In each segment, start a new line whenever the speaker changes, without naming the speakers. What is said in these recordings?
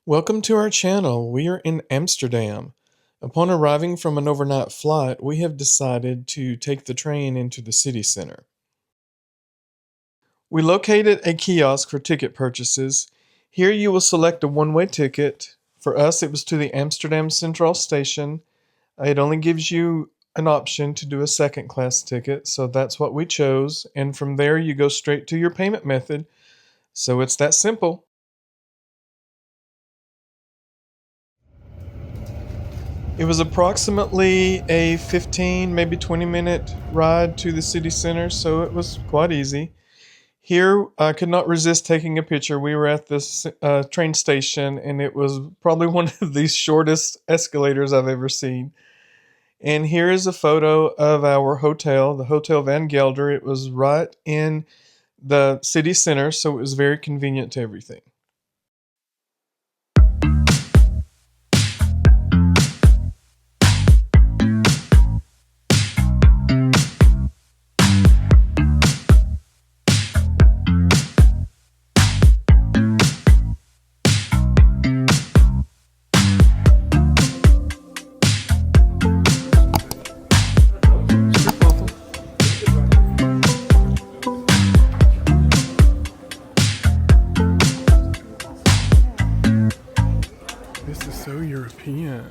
Welcome to our channel. We are in Amsterdam. Upon arriving from an overnight flight, we have decided to take the train into the city center. We located a kiosk for ticket purchases. Here you will select a one-way ticket. For us, it was to the Amsterdam Central Station. It only gives you an option to do a second-class ticket, so that's what we chose. And from there, you go straight to your payment method. So it's that simple. It was approximately a 15, maybe 20-minute ride to the city center, so it was quite easy. Here, I could not resist taking a picture. We were at this train station, and it was probably one of the shortest escalators I've ever seen. And here is a photo of our hotel, the Hotel Van Gelder. It was right in the city center, so it was very convenient to everything. This is so European.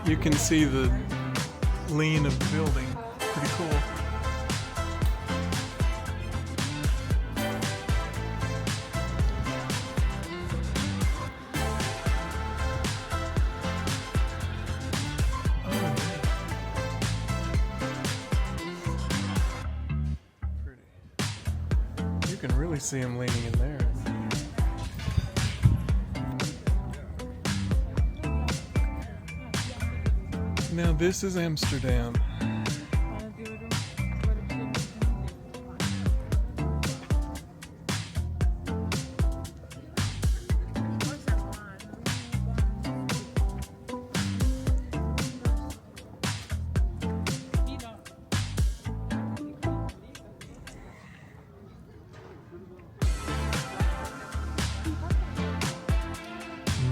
You can see the lean of the building. Pretty cool. You can really see him leaning in there. Now this is Amsterdam.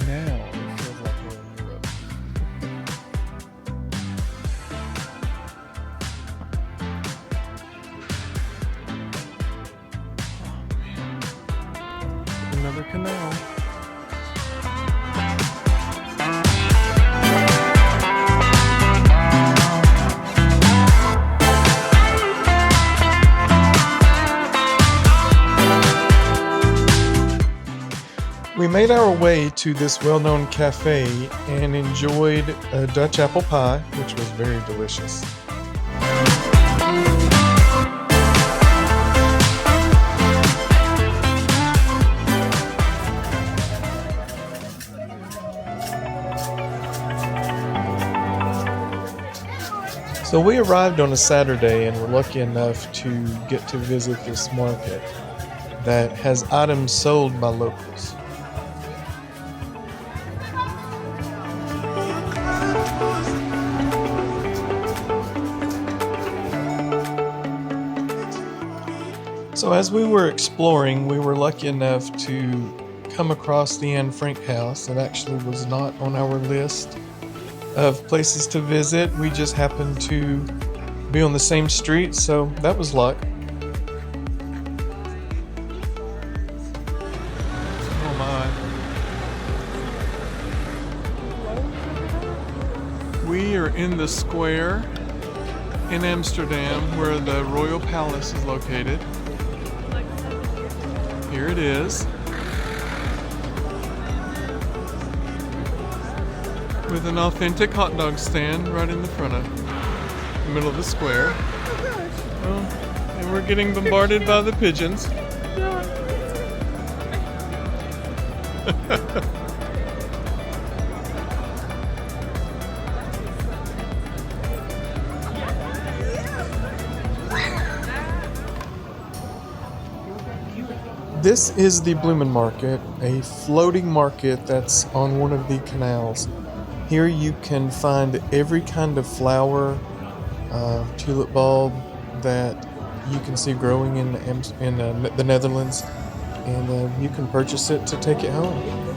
Now it feels like we're in Europe. Oh man. Another canal. We made our way to this well-known cafe and enjoyed a Dutch apple pie, which was very delicious. So we arrived on a Saturday and were lucky enough to get to visit this market that has items sold by locals. So as we were exploring, we were lucky enough to come across the Anne Frank house. It actually was not on our list of places to visit. We just happened to be on the same street, so that was luck. Oh my. We are in the square in Amsterdam where the Royal Palace is located. Here it is, with an authentic hot dog stand right in the front of the middle of the square. Oh, and we're getting bombarded by the pigeons. This is the Bloomin' Market, a floating market that's on one of the canals. Here you can find every kind of flower, tulip bulb that you can see growing in the Netherlands, and you can purchase it to take it home.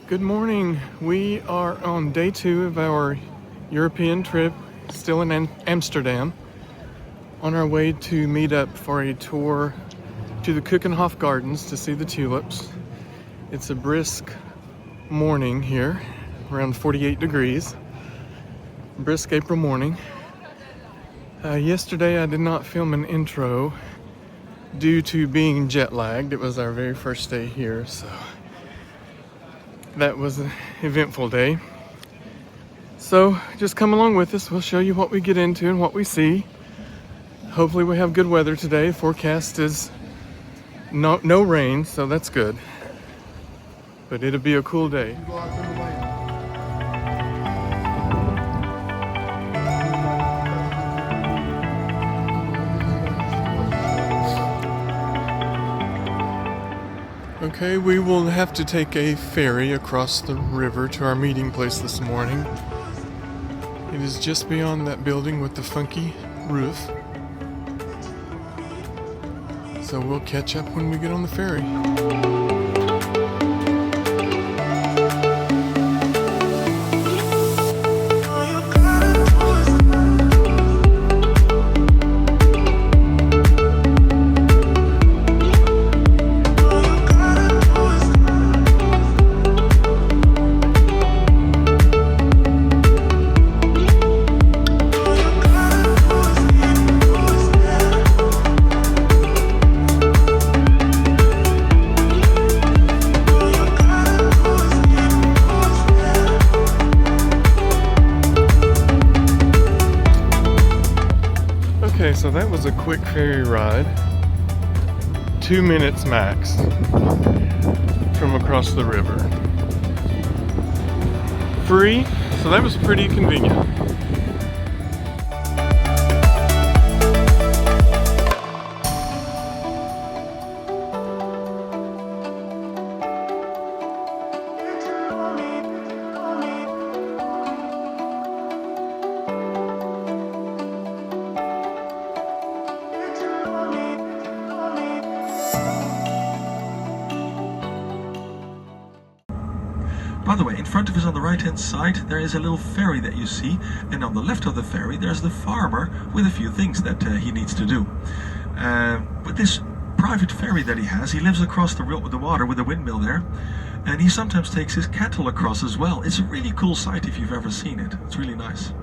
Good morning. We are on day 2 of our European trip, still in Amsterdam, on our way to meet up for a tour to the Keukenhof Gardens to see the tulips. It's a brisk morning here, around 48 degrees. Brisk April morning. Yesterday I did not film an intro due to being jet lagged. It was our very first day here, so that was an eventful day. So just come along with us. We'll show you what we get into and what we see. Hopefully we have good weather today. Forecast is no rain, so that's good. But it'll be a cool day. Okay, we will have to take a ferry across the river to our meeting place this morning. It is just beyond that building with the funky roof. So we'll catch up when we get on the ferry. Okay, so that was a quick ferry ride. 2 minutes max from across the river. Free, so that was pretty convenient.
By the way, in front of us on the right hand side there is a little ferry that you see, and on the left of the ferry there's the farmer with a few things that he needs to do. With this private ferry that he has, he lives across the water with a windmill there, and he sometimes takes his cattle across as well. It's a really cool sight if you've ever seen it. It's really nice.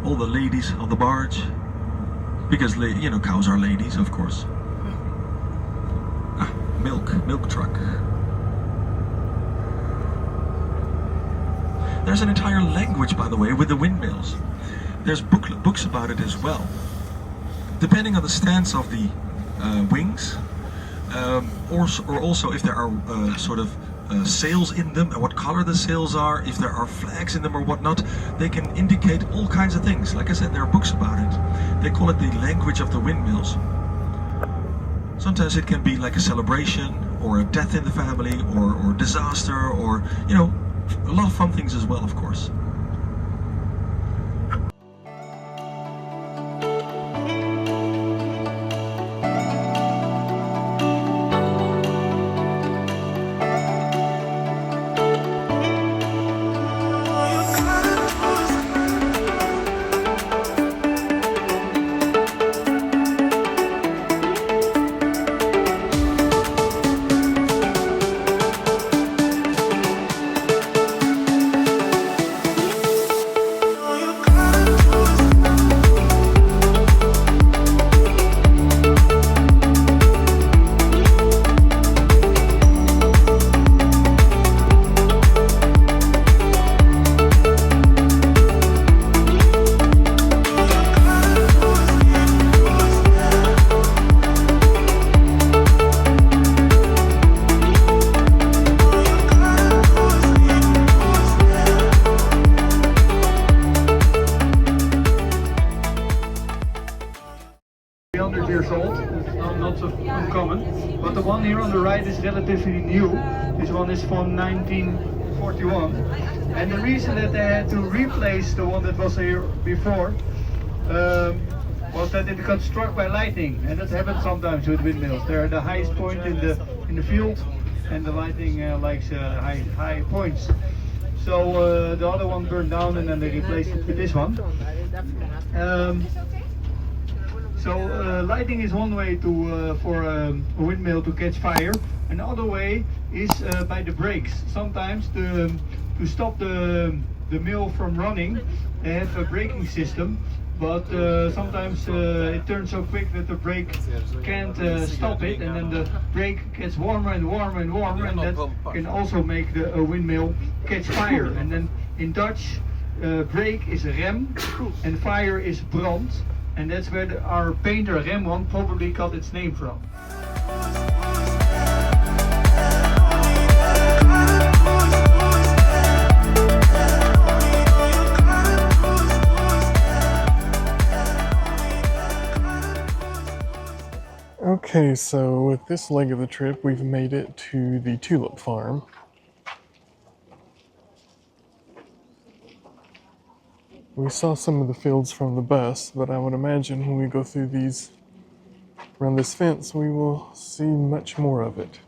All the ladies on the barge, because you know, cows are ladies, of course. Milk truck. There's an entire language, by the way, with the windmills. There's books about it as well. Depending on the stance of the wings, or also if there are sort of sails in them and what color the sails are, if there are flags in them or whatnot, they can indicate all kinds of things. Like I said, there are books about it. They call it the language of the windmills. Sometimes it can be like a celebration, or a death in the family, or disaster, or, you know, a lot of fun things as well, of course.
on the right is relatively new. This one is from 1941. And the reason that they had to replace the one that was here before was that it got struck by lightning, and that happens sometimes with windmills. They're the highest point in the field, and the lightning likes high points. So the other one burned down, and then they replaced it with this one. Lighting is one way for a windmill to catch fire. Another way is by the brakes. Sometimes to stop the mill from running, they have a braking system. But sometimes it turns so quick that the brake can't stop it, and then the brake gets warmer and warmer and warmer, and that can also make a windmill catch fire. And then in Dutch, brake is rem and fire is brand, and that's where our painter Rembrandt probably got its name from.
Okay, so with this leg of the trip, we've made it to the Tulip farm. We saw some of the fields from the bus, but I would imagine when we go through these, around this fence, we will see much more of it.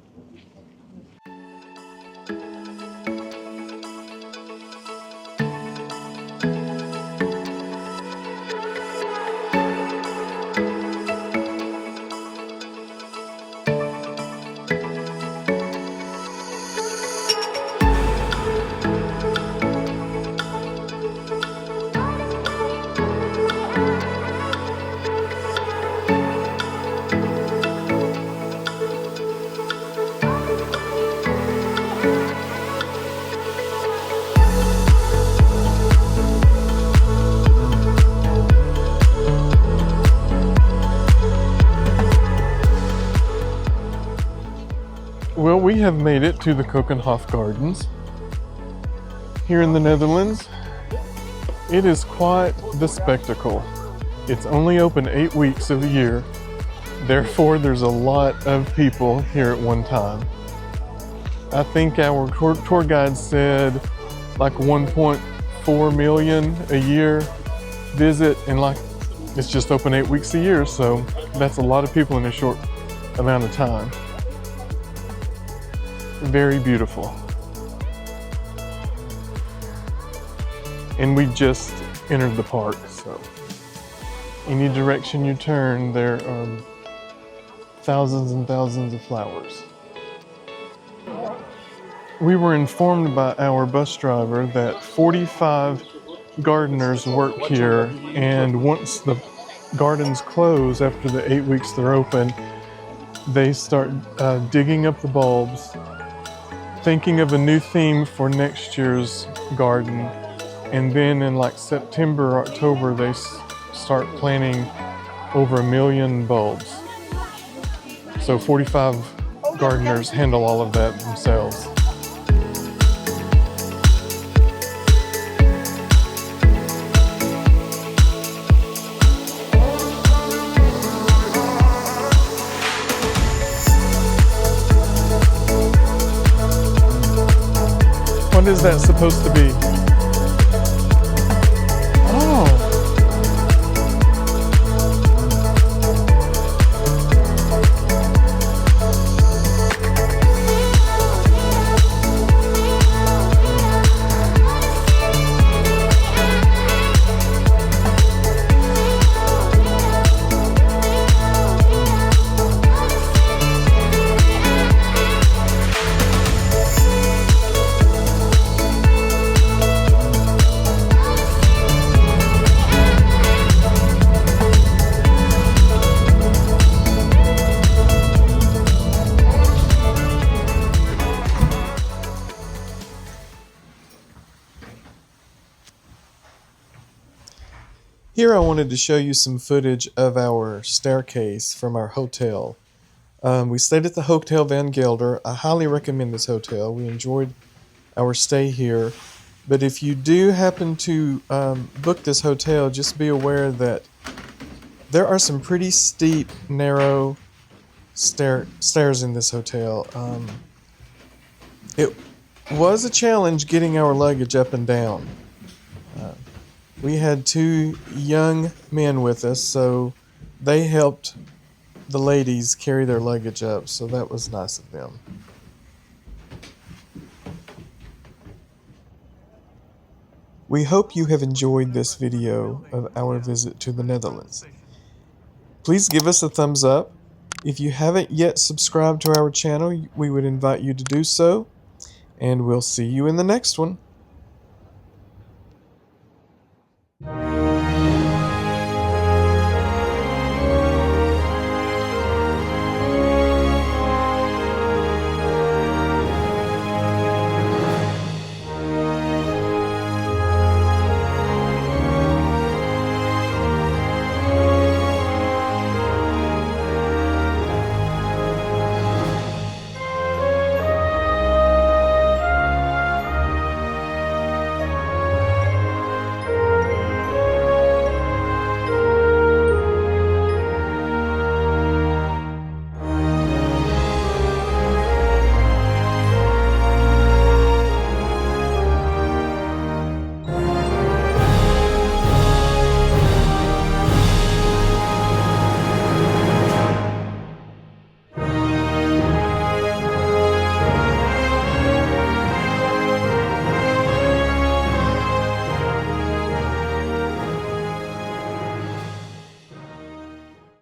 Well, we have made it to the Keukenhof Gardens here in the Netherlands. It is quite the spectacle. It's only open 8 weeks of the year, therefore there's a lot of people here at one time. I think our tour guide said like 1.4 million a year visit, and like it's just open 8 weeks a year, so that's a lot of people in a short amount of time. Very beautiful. And we just entered the park, so any direction you turn, there are thousands and thousands of flowers. We were informed by our bus driver that 45 gardeners work here, and once the gardens close after the 8 weeks they're open, they start digging up the bulbs, thinking of a new theme for next year's garden, and then in like September or October they start planting over 1 million bulbs. So 45 gardeners handle all of that themselves. What is that supposed to be? Oh. Here I wanted to show you some footage of our staircase from our hotel. We stayed at the Hotel Van Gelder. I highly recommend this hotel. We enjoyed our stay here. But if you do happen to book this hotel, just be aware that there are some pretty steep, narrow stairs in this hotel. It was a challenge getting our luggage up and down. We had two young men with us, so they helped the ladies carry their luggage up, so that was nice of them. We hope you have enjoyed this video of our visit to the Netherlands. Please give us a thumbs up. If you haven't yet subscribed to our channel, we would invite you to do so, and we'll see you in the next one.